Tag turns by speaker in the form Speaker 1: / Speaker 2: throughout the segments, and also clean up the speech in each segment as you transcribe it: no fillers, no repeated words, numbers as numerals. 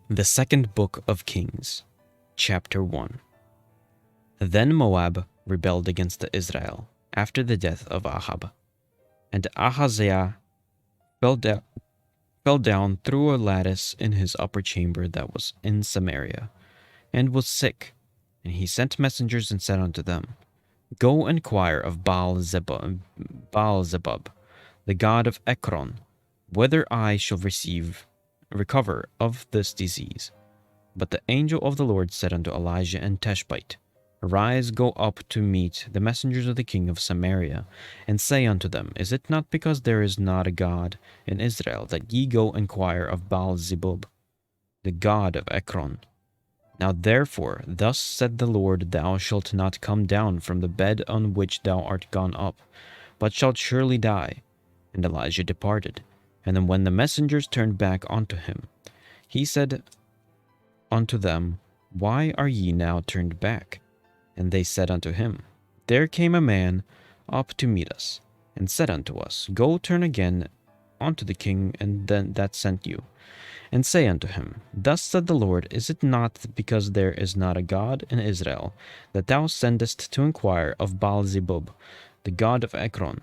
Speaker 1: The Second Book of Kings, Chapter 1. Then Moab rebelled against Israel after the death of Ahab, and Ahaziah fell down through a lattice in his upper chamber that was in Samaria, and was sick. And he sent messengers and said unto them, Go inquire of Baal-zebub, the god of Ekron, whether I shall recover of this disease. But the angel of the Lord said unto Elijah and Tishbite, Arise, go up to meet the messengers of the king of Samaria, and say unto them, Is it not because there is not a God in Israel that ye go inquire of Baal-zebub, the god of Ekron? Now therefore, thus said the Lord, Thou shalt not come down from the bed on which thou art gone up, but shalt surely die. And Elijah departed. And then when the messengers turned back unto him, he said unto them, Why are ye now turned back? And they said unto him, There came a man up to meet us, and said unto us, Go turn again unto the king and then that sent you, and say unto him, Thus said the Lord, Is it not because there is not a God in Israel, that thou sendest to inquire of Baal-zebub, the god of Ekron?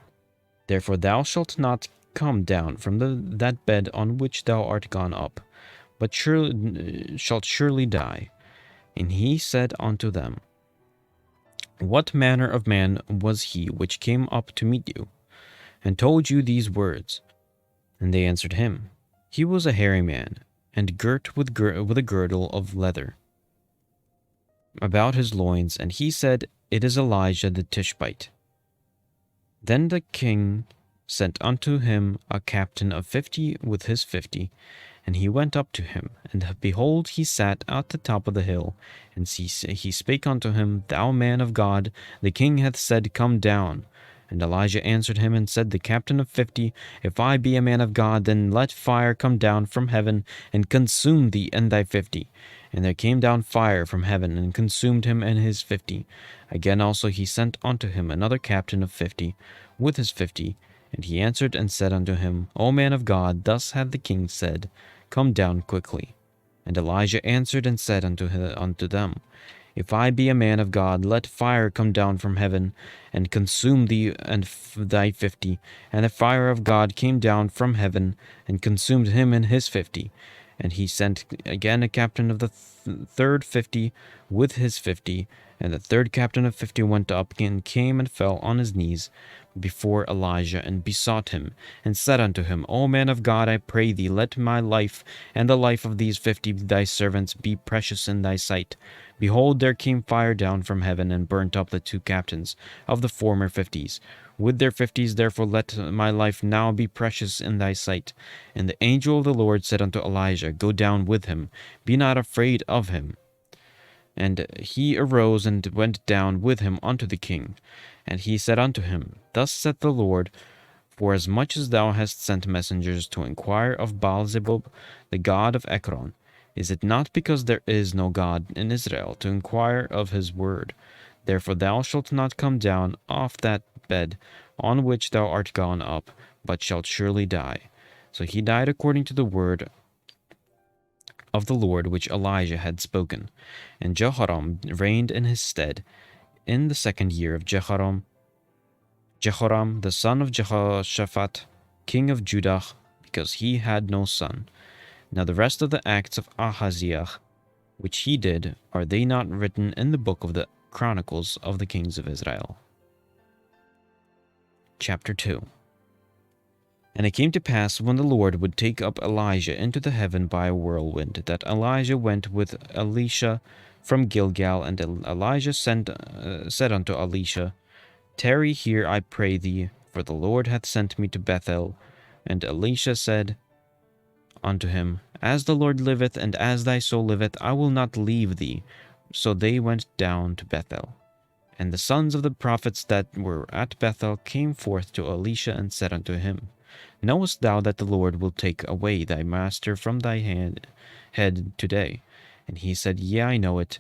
Speaker 1: Therefore thou shalt not come down from that bed on which thou art gone up, but shalt surely die. And he said unto them, What manner of man was he which came up to meet you, and told you these words? And they answered him, He was a hairy man, and girt with a girdle of leather about his loins. And he said, It is Elijah the Tishbite. Then the king sent unto him a captain of 50 with his 50, and he went up to him, and behold, he sat at the top of the hill. And he spake unto him, Thou man of God, the king hath said, Come down. And Elijah answered him and said, The captain of 50, If I be a man of God, then let fire come down from heaven, and consume thee and thy 50. And there came down fire from heaven, and consumed him and his 50. Again also he sent unto him another captain of 50, with his 50. And he answered and said unto him, O man of God, thus hath the king said, Come down quickly. And Elijah answered and said unto them, If I be a man of God, let fire come down from heaven, and consume thee and thy 50. And the fire of God came down from heaven, and consumed him and his 50. And he sent again a captain of the third 50 with his 50. And the third captain of 50 went up and came and fell on his knees before Elijah, and besought him, and said unto him, O man of God, I pray thee, let my life and the life of these 50 thy servants be precious in thy sight. Behold, there came fire down from heaven, and burnt up the two captains of the former 50s. With their 50s, therefore let my life now be precious in thy sight. And the angel of the Lord said unto Elijah, Go down with him, be not afraid of him. And he arose and went down with him unto the king. And he said unto him, Thus saith the Lord, Forasmuch as thou hast sent messengers to inquire of Baal-zebub, the god of Ekron, is it not because there is no God in Israel to inquire of his word? Therefore thou shalt not come down off that bed on which thou art gone up, but shalt surely die. So he died according to the word of the Lord which Elijah had spoken. And Jehoram reigned in his stead in the 2nd year of Jehoram the son of Jehoshaphat, king of Judah, because he had no son. Now the rest of the acts of Ahaziah, which he did, are they not written in the book of the Chronicles of the kings of Israel? Chapter 2. And it came to pass, when the Lord would take up Elijah into the heaven by a whirlwind, that Elijah went with Elisha from Gilgal. And Elijah said unto Elisha, Tarry here, I pray thee, for the Lord hath sent me to Bethel. And Elisha said unto him, As the Lord liveth, and as thy soul liveth, I will not leave thee. So they went down to Bethel. And the sons of the prophets that were at Bethel came forth to Elisha, and said unto him, Knowest thou that the Lord will take away thy master from thy head today? And he said, Yea, I know it.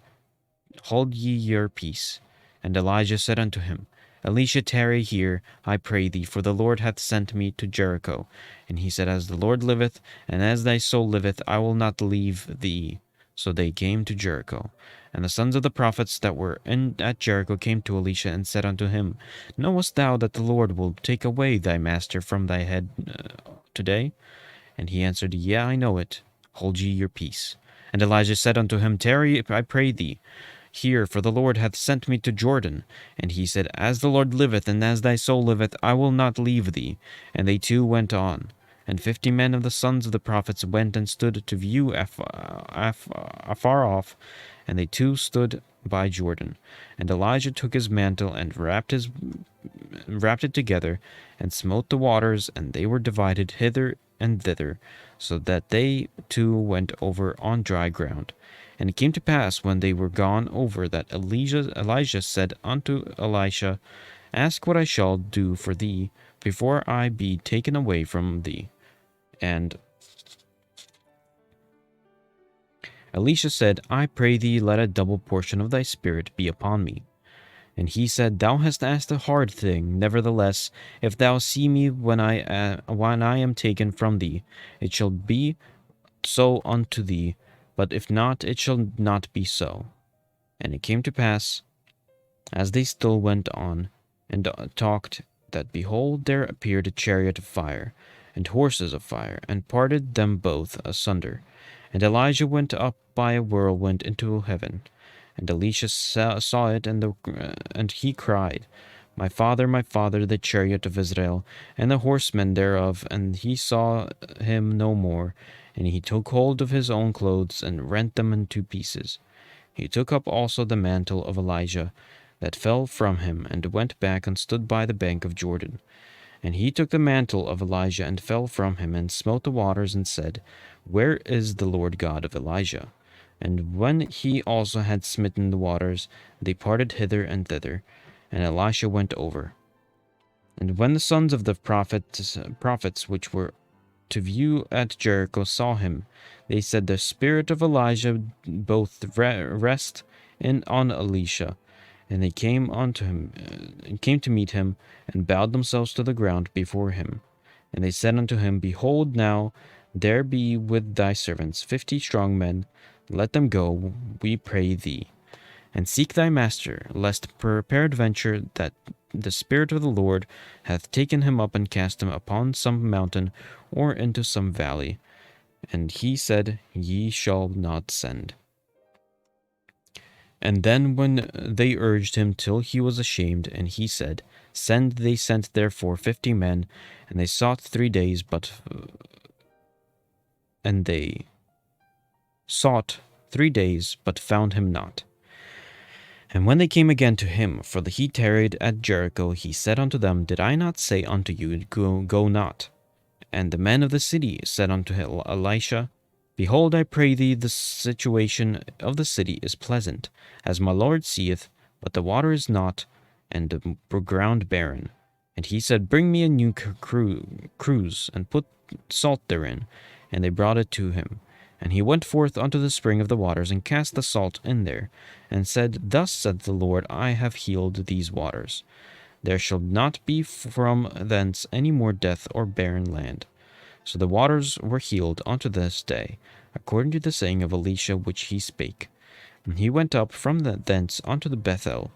Speaker 1: Hold ye your peace. And Elijah said unto him, Elisha, tarry here, I pray thee, for the Lord hath sent me to Jericho. And he said, As the Lord liveth, and as thy soul liveth, I will not leave thee. So they came to Jericho. And the sons of the prophets that were at Jericho came to Elisha and said unto him, Knowest thou that the Lord will take away thy master from thy head today? And he answered, Yea, I know it. Hold ye your peace. And Elijah said unto him, Tarry, I pray thee, here, for the Lord hath sent me to Jordan. And he said, As the Lord liveth, and as thy soul liveth, I will not leave thee. And they two went on. And 50 men of the sons of the prophets went and stood to view afar off, and they two stood by Jordan. And Elijah took his mantle and wrapped it together, and smote the waters, and they were divided hither and thither, so that they two went over on dry ground. And it came to pass, when they were gone over, that Elijah said unto Elisha, Ask what I shall do for thee before I be taken away from thee. And Elisha said, I pray thee, let a double portion of thy spirit be upon me. And he said, Thou hast asked a hard thing. Nevertheless, if thou see me when I am taken from thee, it shall be so unto thee. But if not, it shall not be so. And it came to pass, as they still went on and talked, that behold, there appeared a chariot of fire, and horses of fire, and parted them both asunder. And Elijah went up by a whirlwind into heaven. And Elisha saw it, and he cried, my father, the chariot of Israel, and the horsemen thereof. And he saw him no more. And he took hold of his own clothes, and rent them in two pieces. He took up also the mantle of Elijah that fell from him, and went back and stood by the bank of Jordan. And he took the mantle of Elijah, and fell from him, and smote the waters, and said, Where is the Lord God of Elijah? And when he also had smitten the waters, they parted hither and thither, and Elisha went over. And when the sons of the prophets which were to view at Jericho saw him, they said, The spirit of Elijah both rest on Elisha. And they came unto him, and came to meet him, and bowed themselves to the ground before him. And they said unto him, Behold, now there be with thy servants 50 strong men. Let them go, we pray thee, and seek thy master, lest peradventure that the Spirit of the Lord hath taken him up and cast him upon some mountain or into some valley. And he said, Ye shall not send. And then when they urged him till he was ashamed, and he said, Send, they sent therefore 50 men, and they sought 3 days, but found him not. And when they came again to him, for he tarried at Jericho, he said unto them, Did I not say unto you, Go not? And the men of the city said unto Elisha, Behold, I pray thee, the situation of the city is pleasant, as my Lord seeth, but the water is not, and the ground barren. And he said, Bring me a new cruse, and put salt therein. And they brought it to him. And he went forth unto the spring of the waters, and cast the salt in there, and said, Thus saith the Lord, I have healed these waters. There shall not be from thence any more death or barren land. So the waters were healed unto this day, according to the saying of Elisha which he spake. And he went up from thence unto the Bethel,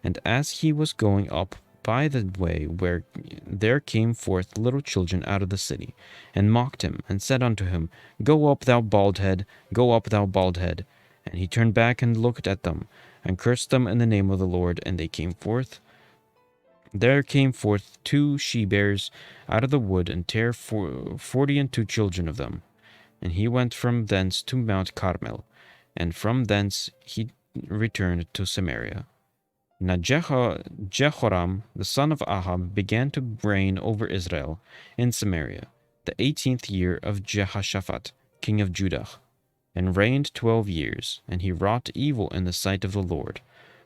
Speaker 1: and as he was going up by the way, where there came forth little children out of the city, and mocked him, and said unto him, Go up, thou bald head, go up, thou bald head. And he turned back and looked at them, and cursed them in the name of the Lord. And they came forth. There came forth 2 she-bears out of the wood, and tare 42 children of them. And he went from thence to Mount Carmel, and from thence he returned to Samaria. Now Jehoram, the son of Ahab, began to reign over Israel in Samaria, the 18th year of Jehoshaphat, king of Judah, and reigned 12 years. And he wrought evil in the sight of the Lord,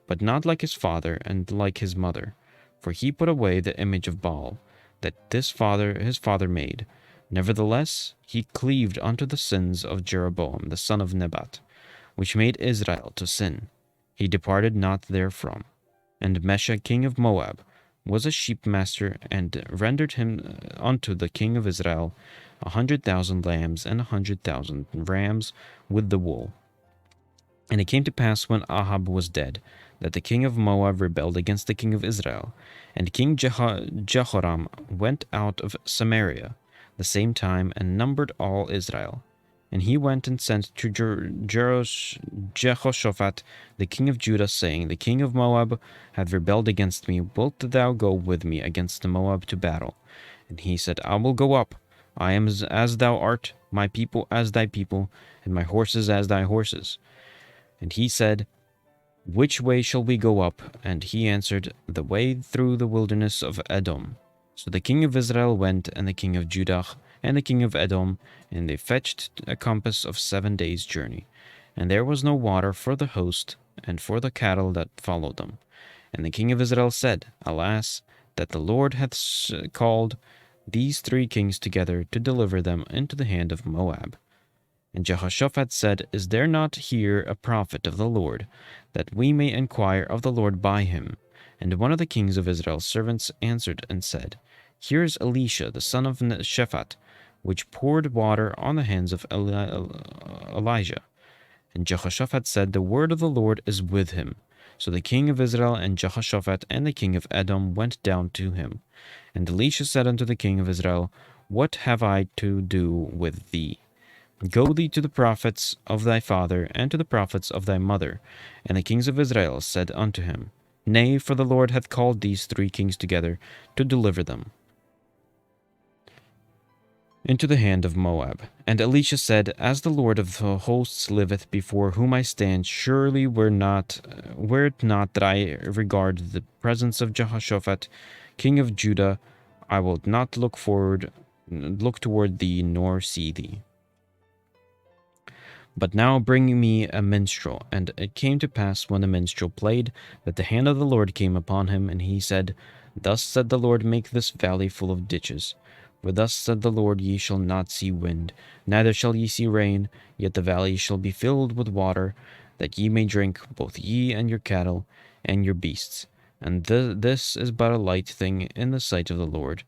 Speaker 1: but not like his father and like his mother. For he put away the image of Baal, that his father made. Nevertheless, he cleaved unto the sins of Jeroboam the son of Nebat, which made Israel to sin. He departed not therefrom. And Mesha king of Moab, was a sheep master, and rendered him unto the king of Israel 100,000 lambs and 100,000 rams with the wool. And it came to pass when Ahab was dead, that the king of Moab rebelled against the king of Israel. And King Jehoram went out of Samaria the same time, and numbered all Israel. And he went and sent to Jehoshaphat, the king of Judah, saying, The king of Moab hath rebelled against me. Wilt thou go with me against the Moab to battle? And he said, I will go up. I am as thou art, my people as thy people, and my horses as thy horses. And he said, Which way shall we go up? And he answered, The way through the wilderness of Edom. So the king of Israel went, and the king of Judah, and the king of Edom, and they fetched a compass of 7 days' journey. And there was no water for the host, and for the cattle that followed them. And the king of Israel said, Alas, that the Lord hath called these 3 kings together to deliver them into the hand of Moab. And Jehoshaphat said, Is there not here a prophet of the Lord, that we may inquire of the Lord by him? And one of the kings of Israel's servants answered and said, Here is Elisha, the son of Shaphat, which poured water on the hands of Elijah. And Jehoshaphat said, The word of the Lord is with him. So the king of Israel and Jehoshaphat and the king of Edom went down to him. And Elisha said unto the king of Israel, What have I to do with thee? Go thee to the prophets of thy father, and to the prophets of thy mother. And the kings of Israel said unto him, Nay, for the Lord hath called these 3 kings together to deliver them into the hand of Moab. And Elisha said, As the Lord of the hosts liveth, before whom I stand, surely were it not that I regard the presence of Jehoshaphat, king of Judah, I will not look toward thee, nor see thee. But now bring me a minstrel. And it came to pass, when the minstrel played, that the hand of the Lord came upon him, and he said, Thus said the Lord, Make this valley full of ditches. For thus said the Lord, Ye shall not see wind, neither shall ye see rain, yet the valley shall be filled with water, that ye may drink, both ye and your cattle, and your beasts. And this is but a light thing in the sight of the Lord.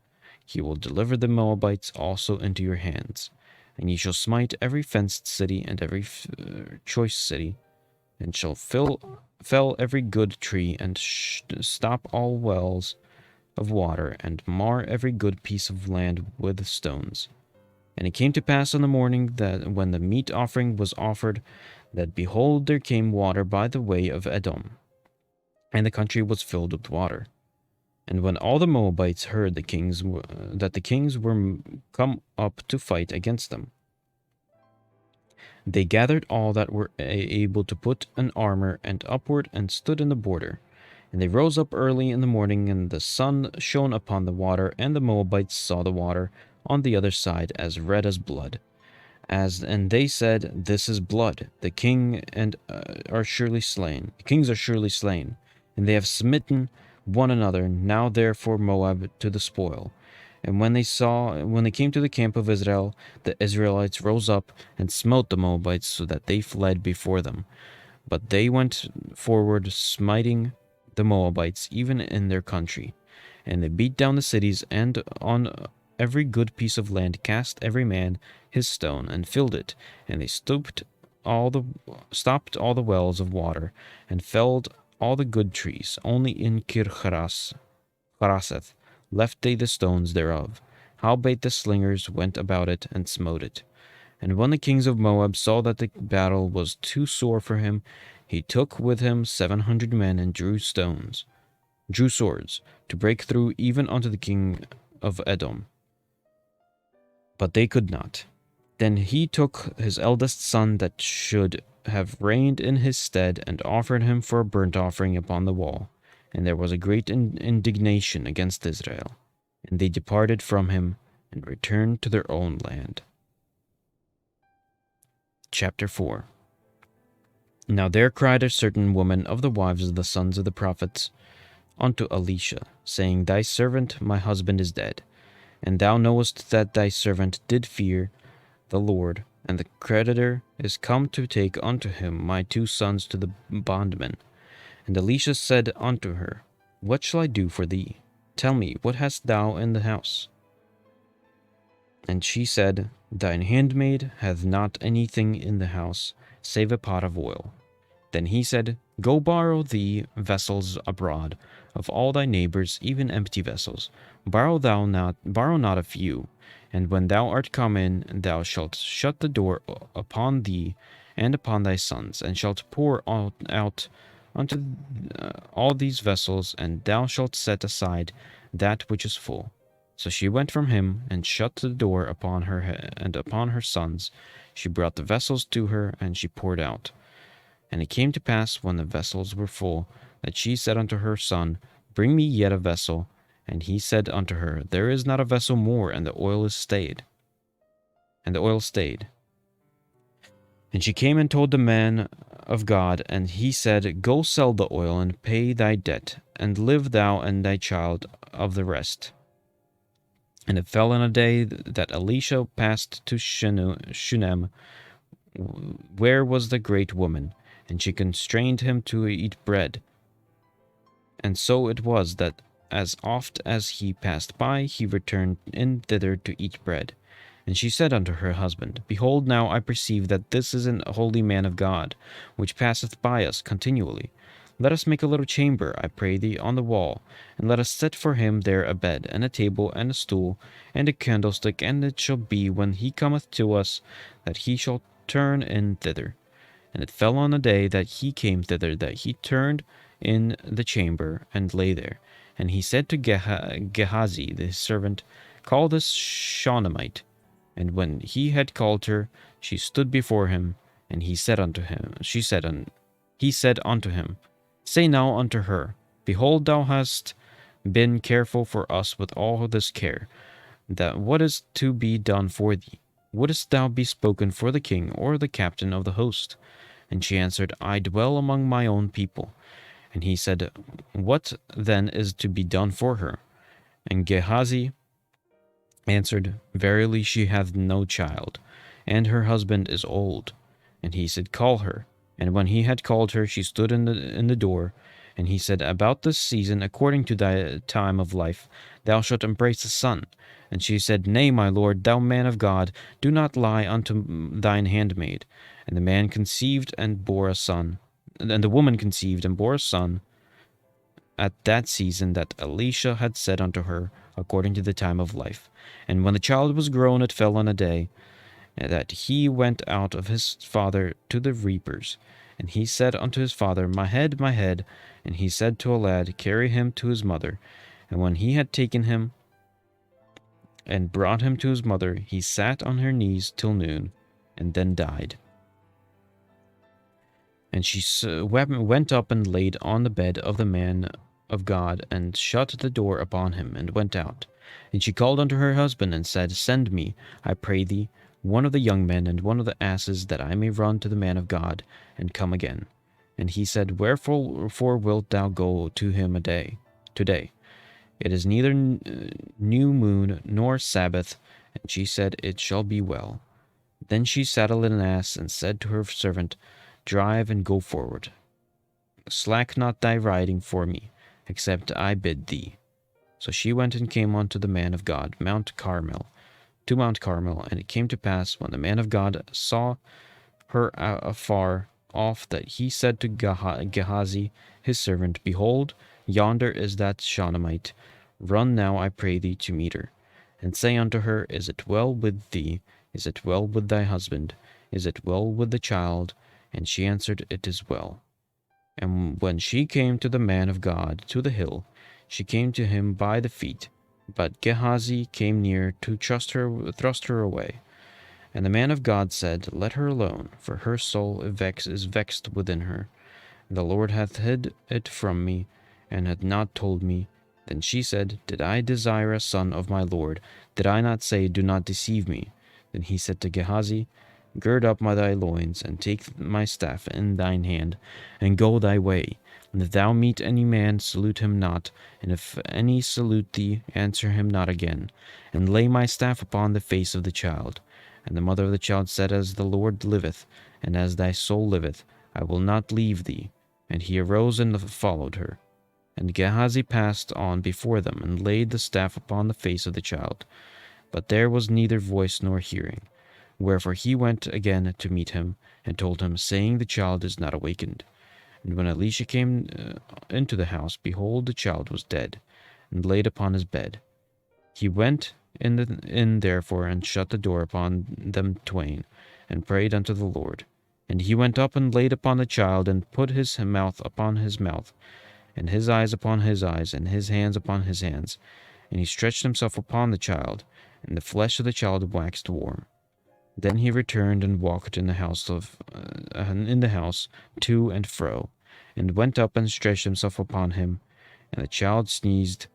Speaker 1: He will deliver the Moabites also into your hands. And ye shall smite every fenced city and every choice city, and shall fell every good tree, and stop all wells of water, and mar every good piece of land with stones. And it came to pass in the morning, that when the meat offering was offered, that behold, there came water by the way of Edom, and the country was filled with water. And when all the Moabites heard that the kings were come up to fight against them, they gathered all that were able to put an armor, and upward, and stood in the border. And they rose up early in the morning, and the sun shone upon the water, and the Moabites saw the water on the other side as red as blood. And they said, This is blood. The king are surely slain. The kings are surely slain, and they have smitten one another. Now therefore Moab to the spoil. And when they came to the camp of Israel, the Israelites rose up and smote the Moabites, so that they fled before them. But they went forward, smiting the Moabites even in their country. And they beat down the cities, and on every good piece of land cast every man his stone, and filled it. And they stopped all the wells of water, and felled all the good trees. Only in Kirharaseth left they the stones thereof. Howbeit the slingers went about it, and smote it. And when the kings of Moab saw that the battle was too sore for him, he took with him 700 men, and drew swords, to break through even unto the king of Edom. But they could not. Then he took his eldest son that should have reigned in his stead, and offered him for a burnt offering upon the wall. And there was a great indignation against Israel. And they departed from him, and returned to their own land. Chapter 4. Now there cried a certain woman of the wives of the sons of the prophets unto Elisha, saying, Thy servant my husband is dead, and thou knowest that thy servant did fear the Lord, and the creditor is come to take unto him my 2 sons to the bondmen. And Elisha said unto her, What shall I do for thee? tell me, what hast thou in the house? And she said, Thine handmaid hath not anything in the house, save a pot of oil. Then he said, Go borrow thee vessels abroad, of all thy neighbors, even empty vessels. Borrow not a few. And when thou art come in, thou shalt shut the door upon thee and upon thy sons, and shalt pour out unto all these vessels, and thou shalt set aside that which is full. So she went from him, and shut the door upon her and upon her sons. She brought the vessels to her, and she poured out. And it came to pass, when the vessels were full, that she said unto her son, Bring me yet a vessel. And he said unto her, There is not a vessel more, and the oil is stayed. And the oil stayed. And she came and told the man of God, and he said, Go sell the oil, and pay thy debt, and live thou and thy child of the rest. And it fell in a day that Elisha passed to Shunem, where was the great woman, and she constrained him to eat bread. And so it was that as oft as he passed by, he returned in thither to eat bread. And she said unto her husband, Behold, now I perceive that this is an holy man of God, which passeth by us continually. Let us make a little chamber, I pray thee, on the wall, and let us set for him there a bed, and a table, and a stool, and a candlestick. And it shall be, when he cometh to us, that he shall turn in thither. And it fell on a day that he came thither, that he turned in the chamber, and lay there. And he said to Gehazi, the servant, Call this Shunammite. And when he had called her, she stood before him, and he said unto him, he said unto him, Say now unto her, Behold, thou hast been careful for us with all this care, that what is to be done for thee? Wouldest thou be spoken for the king or the captain of the host? And she answered, I dwell among my own people. And he said, What then is to be done for her? And Gehazi answered, Verily she hath no child, and her husband is old. And he said, Call her. And when he had called her, she stood in the door. And he said, About this season, according to thy time of life, thou shalt embrace a son. And she said, Nay, my lord, thou man of God, do not lie unto thine handmaid. And the man conceived and bore a son. And the woman conceived and bore a son at that season that Elisha had said unto her, according to the time of life. And when the child was grown, it fell on a day that he went out of his father to the reapers. And he said unto his father, My head, my head. And he said to a lad, Carry him to his mother. And when he had taken him and brought him to his mother, he sat on her knees till noon, and then died. And she went up and laid on the bed of the man of God, and shut the door upon him, and went out. And she called unto her husband, and said, Send me, I pray thee, one of the young men, and one of the asses, that I may run to the man of God, and come again. And he said, Wherefore wilt thou go to him today? It is neither new moon nor Sabbath. And she said, It shall be well. Then she saddled an ass, and said to her servant, Drive and go forward. Slack not thy riding for me, except I bid thee. So she went and came unto the man of God, to Mount Carmel. And it came to pass, when the man of God saw her afar off, that he said to Gehazi his servant, Behold, yonder is that Shunammite. Run now, I pray thee, to meet her, and say unto her, Is it well with thee? Is it well with thy husband? Is it well with the child? And she answered, It is well. And when she came to the man of God to the hill, she came to him by the feet. But Gehazi came near to thrust her away. And the man of God said, Let her alone, for her soul is vexed within her. The Lord hath hid it from me, and hath not told me. Then she said, Did I desire a son of my Lord? Did I not say, Do not deceive me? Then he said to Gehazi, Gird up thy loins, and take my staff in thine hand, and go thy way. And if thou meet any man, salute him not, and if any salute thee, answer him not again. And lay my staff upon the face of the child. And the mother of the child said, As the Lord liveth, and as thy soul liveth, I will not leave thee. And he arose and followed her. And Gehazi passed on before them, and laid the staff upon the face of the child. But there was neither voice nor hearing. Wherefore he went again to meet him, and told him, saying, The child is not awakened. And when Elisha came into the house, behold, the child was dead, and laid upon his bed. He went in therefore, and shut the door upon them twain, and prayed unto the Lord. And he went up and laid upon the child, and put his mouth upon his mouth, and his eyes upon his eyes, and his hands upon his hands. And he stretched himself upon the child, and the flesh of the child waxed warm. Then he returned and walked in the house to and fro, and went up and stretched himself upon him. And the child sneezed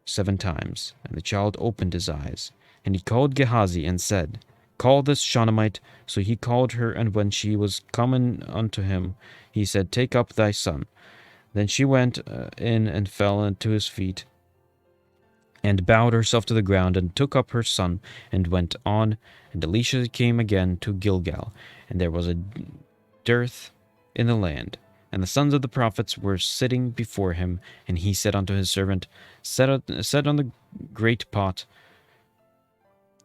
Speaker 1: 7 times, and the child opened his eyes. And he called Gehazi, and said, Call this Shunammite. So he called her, and when she was come unto him, he said, Take up thy son. Then she went in and fell into his feet, and bowed herself to the ground, and took up her son, and went on. And Elisha came again to Gilgal, and there was a dearth in the land. And the sons of the prophets were sitting before him. And he said unto his servant, Set on the great pot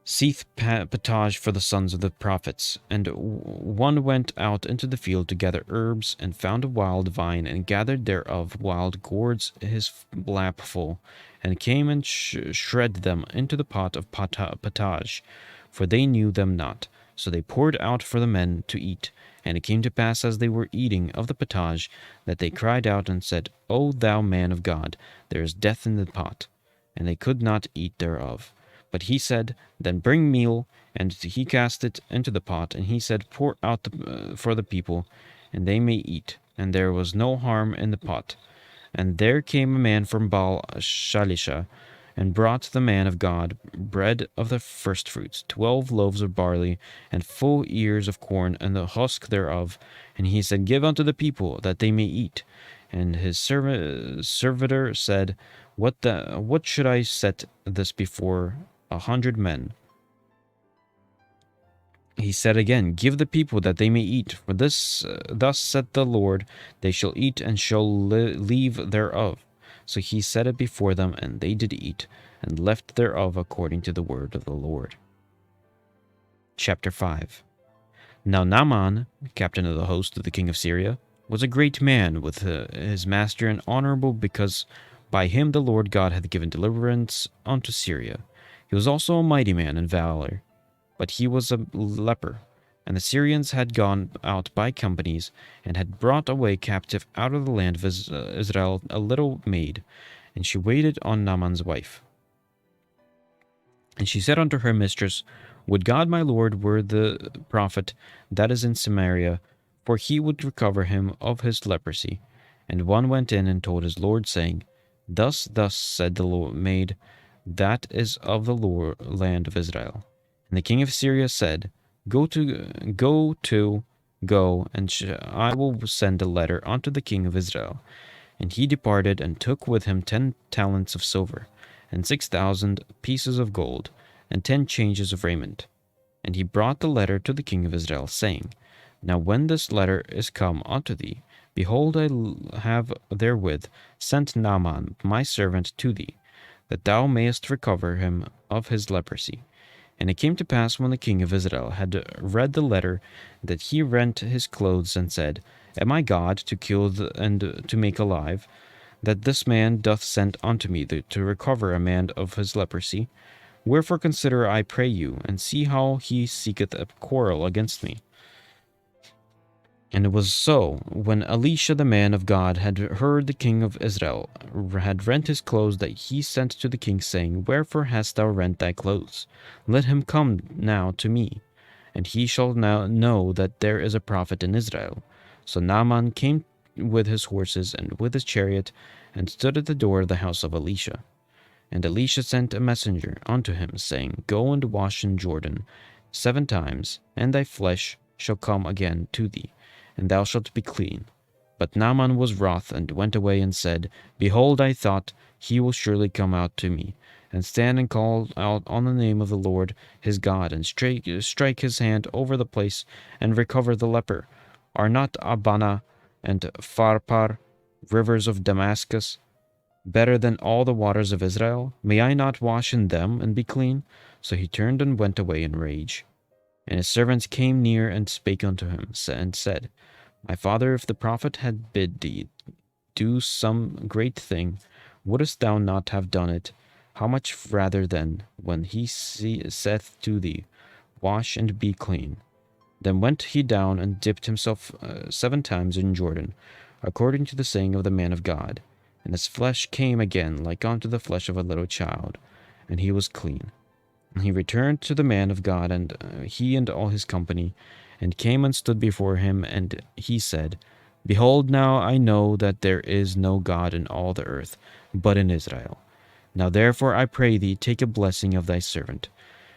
Speaker 1: seeth pottage for the sons of the prophets. And one went out into the field to gather herbs, and found a wild vine, and gathered thereof wild gourds his lap full, and came and shred them into the pot of pottage, for they knew them not. So they poured out for the men to eat. And it came to pass, as they were eating of the pottage, that they cried out and said, O thou man of God, there is death in the pot. And they could not eat thereof. But he said, Then bring meal. And he cast it into the pot, and he said, Pour out for the people, and they may eat. And there was no harm in the pot. And there came a man from Baal-shalisha, and brought the man of God bread of the firstfruits, 12 loaves of barley, and full ears of corn, and the husk thereof. And he said, Give unto the people, that they may eat. And his servitor said, What should I set this before 100 men? He said again, Give the people, that they may eat. For thus saith the Lord, They shall eat, and shall leave thereof. So he set it before them, and they did eat, and left thereof according to the word of the Lord. Chapter 5. Now Naaman, captain of the host of the king of Syria, was a great man with his master, and honorable, because by him the Lord God hath given deliverance unto Syria. He was also a mighty man in valor, but he was a leper. And the Syrians had gone out by companies, and had brought away captive out of the land of Israel a little maid, and she waited on Naaman's wife. And she said unto her mistress, Would God my lord were the prophet that is in Samaria, for he would recover him of his leprosy. And one went in and told his lord, saying, Thus said the maid that is of the land of Israel. And the king of Syria said, Go, and I will send a letter unto the king of Israel. And he departed, and took with him 10 talents of silver, and 6,000 pieces of gold, and 10 changes of raiment. And he brought the letter to the king of Israel, saying, Now when this letter is come unto thee, behold, I have therewith sent Naaman my servant to thee, that thou mayest recover him of his leprosy. And it came to pass, when the king of Israel had read the letter, that he rent his clothes, and said, Am I God to kill and to make alive, that this man doth send unto me to recover a man of his leprosy? Wherefore consider, I pray you, and see how he seeketh a quarrel against me. And it was so, when Elisha the man of God had heard the king of Israel had rent his clothes, that he sent to the king, saying, Wherefore hast thou rent thy clothes? Let him come now to me, and he shall now know that there is a prophet in Israel. So Naaman came with his horses and with his chariot, and stood at the door of the house of Elisha. And Elisha sent a messenger unto him, saying, Go and wash in Jordan 7 times, and thy flesh shall come again to thee, and thou shalt be clean. But Naaman was wroth, and went away, and said, Behold, I thought, he will surely come out to me, and stand and call out on the name of the Lord his God, and strike his hand over the place, and recover the leper. Are not Abana and Pharpar rivers of Damascus? better than all the waters of Israel? May I not wash in them and be clean? So he turned and went away in rage. And his servants came near and spake unto him, and said, My father, if the prophet had bid thee do some great thing, wouldest thou not have done it? How much rather then, when he saith to thee, Wash and be clean? Then went he down and dipped himself 7 times in Jordan, according to the saying of the man of God. And his flesh came again like unto the flesh of a little child, and he was clean. And he returned to the man of God, and he and all his company, and came and stood before him, and he said, Behold, now I know that there is no God in all the earth, but in Israel. Now therefore I pray thee, take a blessing of thy servant.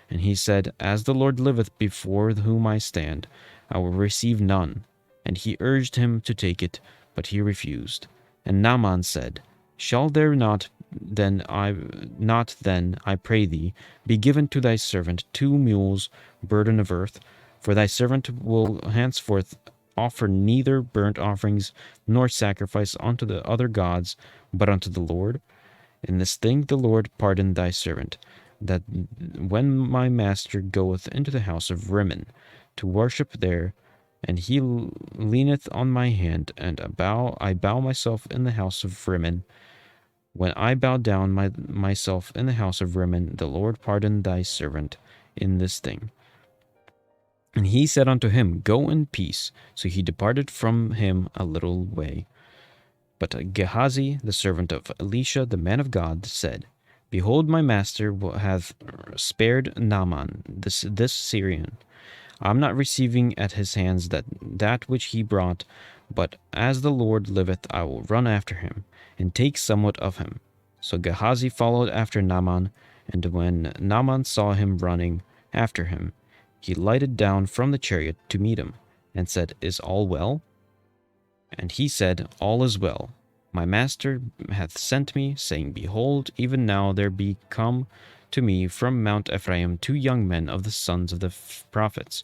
Speaker 1: And he said, As the Lord liveth before whom I stand, I will receive none. And he urged him to take it, but he refused. And Naaman said, Shall there not then, I pray thee, be given to thy servant 2 mules burden of earth? For thy servant will henceforth offer neither burnt offerings nor sacrifice unto the other gods, but unto the Lord. In this thing the Lord pardon thy servant, that when my master goeth into the house of Rimmon to worship there, and he leaneth on my hand, and I bow myself in the house of Rimmon. When I bow down myself in the house of Rimmon, the Lord pardon thy servant in this thing. And he said unto him, Go in peace. So he departed from him a little way. But Gehazi, the servant of Elisha, the man of God, said, Behold, my master hath spared Naaman, this Syrian. I am not receiving at his hands that which he brought, but as the Lord liveth, I will run after him, and take somewhat of him. So Gehazi followed after Naaman, and when Naaman saw him running after him, he lighted down from the chariot to meet him, and said, Is all well? And he said, All is well. My master hath sent me, saying, Behold, even now there be come to me from Mount Ephraim 2 young men of the sons of the prophets.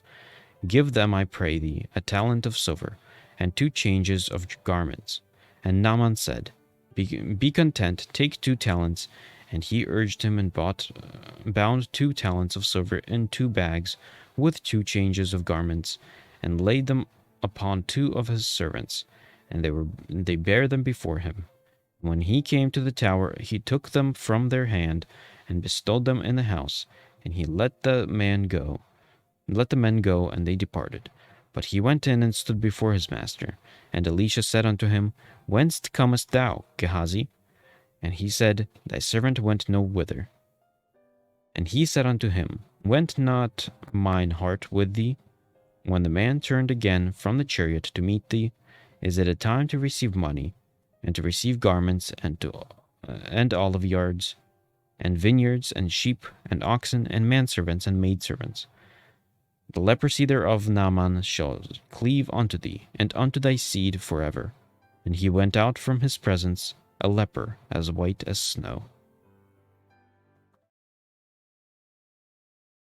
Speaker 1: Give them, I pray thee, a talent of silver, and 2 changes of garments. And Naaman said, Be content, take 2 talents. And he urged him, and bound 2 talents of silver in 2 bags, with 2 changes of garments, and laid them upon 2 of his servants, and they bare them before him. When he came to the tower, he took them from their hand, and bestowed them in the house, and he let the men go, and they departed. But he went in and stood before his master. And Elisha said unto him, Whence comest thou, Gehazi? And he said, Thy servant went no whither. And he said unto him, Went not mine heart with thee? When the man turned again from the chariot to meet thee, is it a time to receive money, and to receive garments, and olive yards, and vineyards, and sheep, and oxen, and manservants, and maidservants? The leprosy thereof Naaman shall cleave unto thee, and unto thy seed forever. And he went out from his presence, a leper, as white as snow.